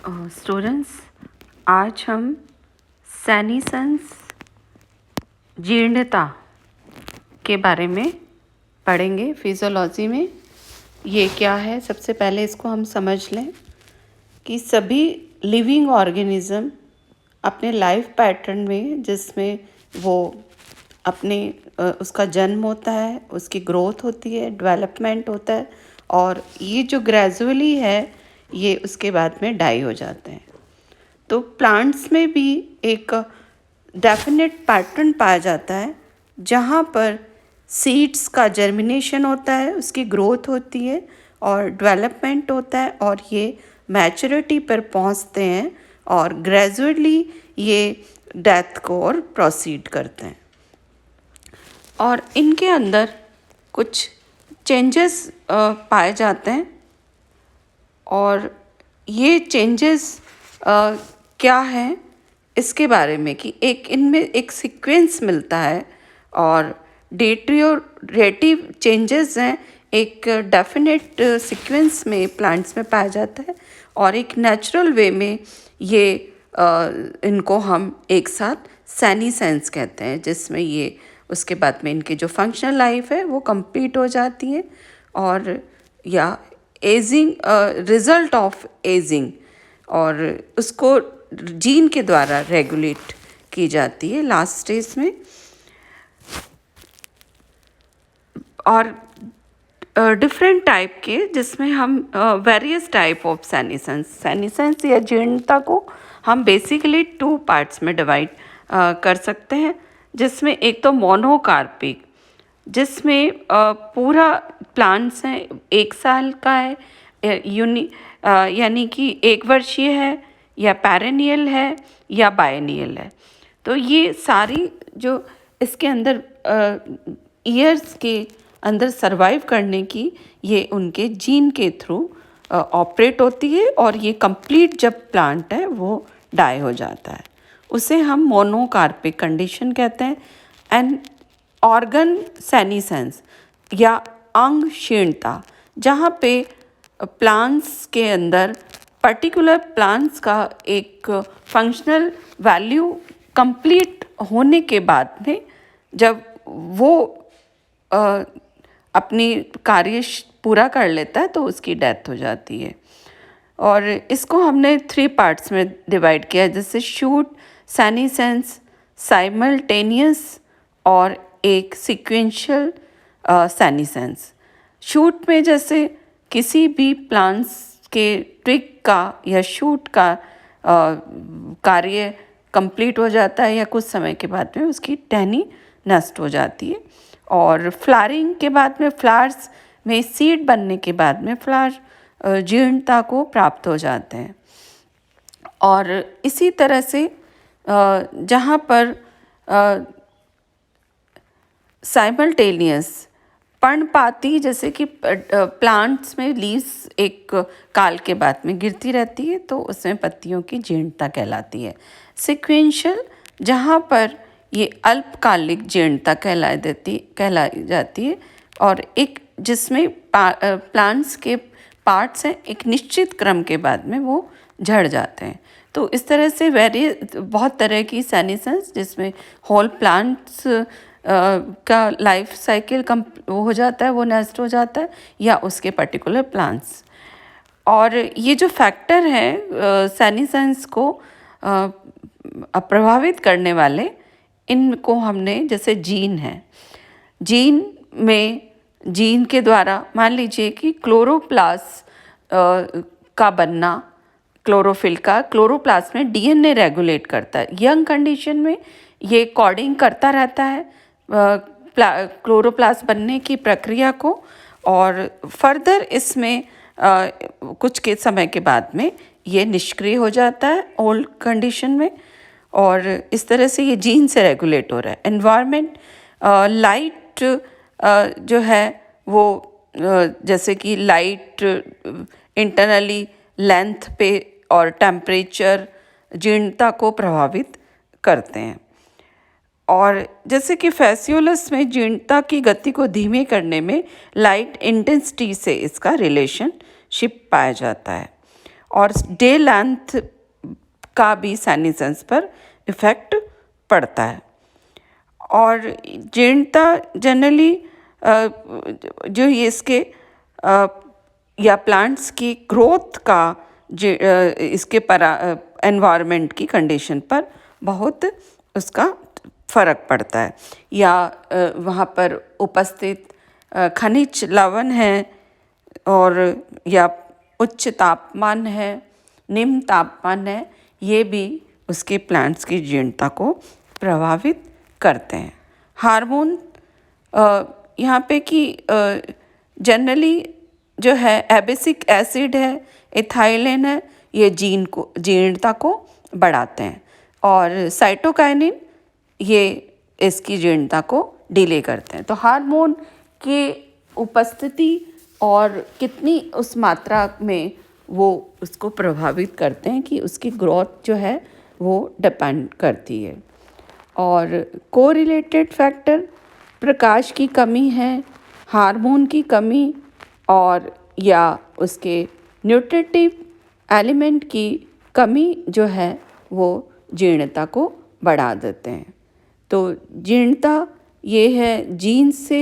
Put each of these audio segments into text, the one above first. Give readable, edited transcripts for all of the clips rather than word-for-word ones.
Students, आज हम senescence जीर्णता के बारे में पढ़ेंगे। फिजियोलॉजी में ये क्या है, सबसे पहले इसको हम समझ लें कि सभी लिविंग ऑर्गेनिज्म अपने लाइफ पैटर्न में, जिसमें वो अपने उसका जन्म होता है, उसकी ग्रोथ होती है, डेवलपमेंट होता है, और ये जो ग्रेजुअली है ये उसके बाद में डाई हो जाते हैं। तो प्लांट्स में भी एक डेफिनेट पैटर्न पाया जाता है जहाँ पर सीड्स का जर्मिनेशन होता है, उसकी ग्रोथ होती है और डेवलपमेंट होता है, और ये मैच्योरिटी पर पहुँचते हैं और ग्रेजुअली ये डेथ को और प्रोसीड करते हैं। और इनके अंदर कुछ चेंजेस पाए जाते हैं, और ये चेंजेस क्या हैं इसके बारे में कि एक इनमें एक सीक्वेंस मिलता है, और डेटरियोरेटिव चेंजेस हैं, एक डेफिनेट सीक्वेंस में प्लांट्स में पाया जाता है, और एक नेचुरल वे में ये इनको हम एक साथ सेनिसेंस कहते हैं, जिसमें ये उसके बाद में इनकी जो फंक्शनल लाइफ है वो कंप्लीट हो जाती है, और या एजिंग रिजल्ट ऑफ एजिंग, और उसको जीन के द्वारा रेगुलेट की जाती है लास्ट स्टेज में। और डिफरेंट टाइप के, जिसमें हम वेरियस टाइप ऑफ सेनिसेंस या जीर्णता को हम बेसिकली 2 पार्ट्स में डिवाइड कर सकते हैं, जिसमें एक तो मोनोकार्पिक, जिसमें पूरा प्लांट्स हैं 1 साल का है, यानी कि 1 वर्षीय है, या पेरेनियल है, या बायनियल है। तो ये सारी जो इसके अंदर ईयर्स के अंदर सरवाइव करने की, ये उनके जीन के थ्रू ऑपरेट होती है, और ये कंप्लीट जब प्लांट है वो डाई हो जाता है, उसे हम मोनोकार्पिक कंडीशन कहते हैं। एंड ऑर्गन सेनिसेंस या अंग क्षीणता, जहाँ पे प्लांट्स के अंदर पर्टिकुलर प्लांट्स का एक फंक्शनल वैल्यू कंप्लीट होने के बाद में, जब वो अपनी कार्य पूरा कर लेता है तो उसकी डेथ हो जाती है। और इसको हमने 3 पार्ट्स में डिवाइड किया है, जैसे शूट, सेनिसेंस, साइमल्टेनियस और एक सीक्वेंशियल सेनिसेंस। शूट में जैसे किसी भी प्लांट्स के ट्विग का या शूट का कार्य कंप्लीट हो जाता है, या कुछ समय के बाद में उसकी टहनी नष्ट हो जाती है, और फ्लावरिंग के बाद में, फ्लावर्स में सीड बनने के बाद में फ्लावर जीर्णता को प्राप्त हो जाते हैं। और इसी तरह से जहाँ पर साइमल्टेनियस पर्णपाती, जैसे कि प्लांट्स में लीव्स एक काल के बाद में गिरती रहती है, तो उसमें पत्तियों की जीर्णता कहलाती है। सीक्वेंशियल, जहाँ पर ये अल्पकालिक जीर्णता कहलाई जाती है, और एक जिसमें प्लांट्स के पार्ट्स हैं, एक निश्चित क्रम के बाद में वो झड़ जाते हैं। तो इस तरह से बहुत तरह की सेनिसेंस, जिसमें होल प्लांट्स का लाइफ साइकिल हो जाता है, वो नष्ट हो जाता है, या उसके पर्टिकुलर प्लांट्स। और ये जो फैक्टर हैं सेनिसेंस को प्रभावित करने वाले, इनको हमने, जैसे जीन है, जीन में जीन के द्वारा मान लीजिए कि क्लोरोप्लास्ट का बनना, क्लोरोफिल का क्लोरोप्लास्ट में डीएनए रेगुलेट करता है। यंग कंडीशन में ये कोडिंग करता रहता है क्लोरोप्लास्ट बनने की प्रक्रिया को, और फर्दर इसमें कुछ के समय के बाद में ये निष्क्रिय हो जाता है ओल्ड कंडीशन में, और इस तरह से ये जीन से रेगुलेट हो रहा है। एनवायरनमेंट, लाइट जो है वो जैसे कि लाइट इंटरनली लेंथ पे और टेम्परेचर जीर्णता को प्रभावित करते हैं। और जैसे कि फैसियोलस में जीर्णता की गति को धीमे करने में लाइट इंटेंसिटी से इसका रिलेशनशिप पाया जाता है। और डे लेंथ का भी सेनेसेंस पर इफ़ेक्ट पड़ता है। और जीर्णता जनरली जो ये इसके या प्लांट्स की ग्रोथ का इसके एनवायरनमेंट की कंडीशन पर बहुत उसका फ़र्क पड़ता है, या वहाँ पर उपस्थित खनिज लवण है और या उच्च तापमान है, निम्न तापमान है, ये भी उसके प्लांट्स की जीर्णता को प्रभावित करते हैं। हार्मोन यहाँ पे कि जनरली जो है एबिसिक एसिड है, इथाइलिन है, ये जीर्णता को बढ़ाते हैं, और साइटोकाइनिन ये इसकी जीर्णता को डिले करते हैं। तो हार्मोन की उपस्थिति और कितनी उस मात्रा में वो उसको प्रभावित करते हैं कि उसकी ग्रोथ जो है वो डिपेंड करती है। और कोरिलेटेड फैक्टर प्रकाश की कमी है, हार्मोन की कमी, और या उसके न्यूट्रिटिव एलिमेंट की कमी जो है वो जीर्णता को बढ़ा देते हैं। तो जीर्णता ये है जीन से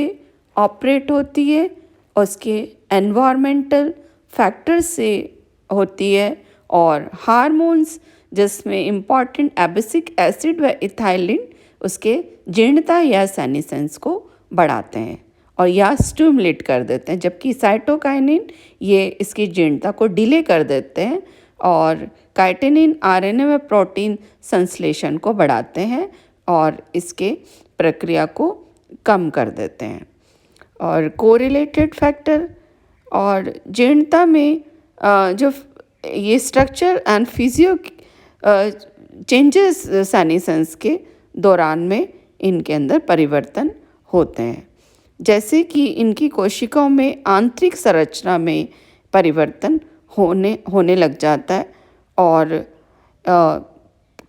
ऑपरेट होती है, उसके एनवायरमेंटल फैक्टर से होती है, और हार्मोन्स जिसमें इम्पॉर्टेंट एबिसिक एसिड व इथाइलिन उसके जीर्णता या सेनेसेंस को बढ़ाते हैं और या स्टिमुलेट कर देते हैं, जबकि साइटोकाइनिन ये इसकी जीर्णता को डिले कर देते हैं, और काइटिनिन आरएनए व प्रोटीन संश्लेषण को बढ़ाते हैं और इसके प्रक्रिया को कम कर देते हैं। और कोरिलेटेड फैक्टर और जीर्णता में जो ये structure and physio changes senescence के दौरान में इनके अंदर परिवर्तन होते हैं, जैसे कि इनकी कोशिकाओं में आंतरिक संरचना में परिवर्तन होने लग जाता है, और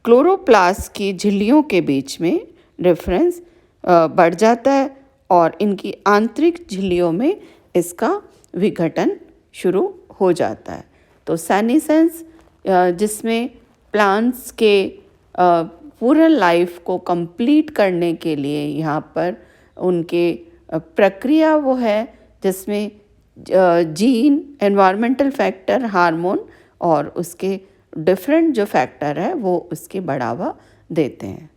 क्लोरोप्लास्ट की झिल्लियों के बीच में डिफरेंस बढ़ जाता है, और इनकी आंतरिक झिल्लियों में इसका विघटन शुरू हो जाता है। तो सेनेसेंस जिसमें प्लांट्स के पूरा लाइफ को कंप्लीट करने के लिए यहाँ पर उनके प्रक्रिया वो है जिसमें जीन, एनवायरमेंटल फैक्टर, हार्मोन और उसके डिफरेंट जो फैक्टर है वो उसके बढ़ावा देते हैं।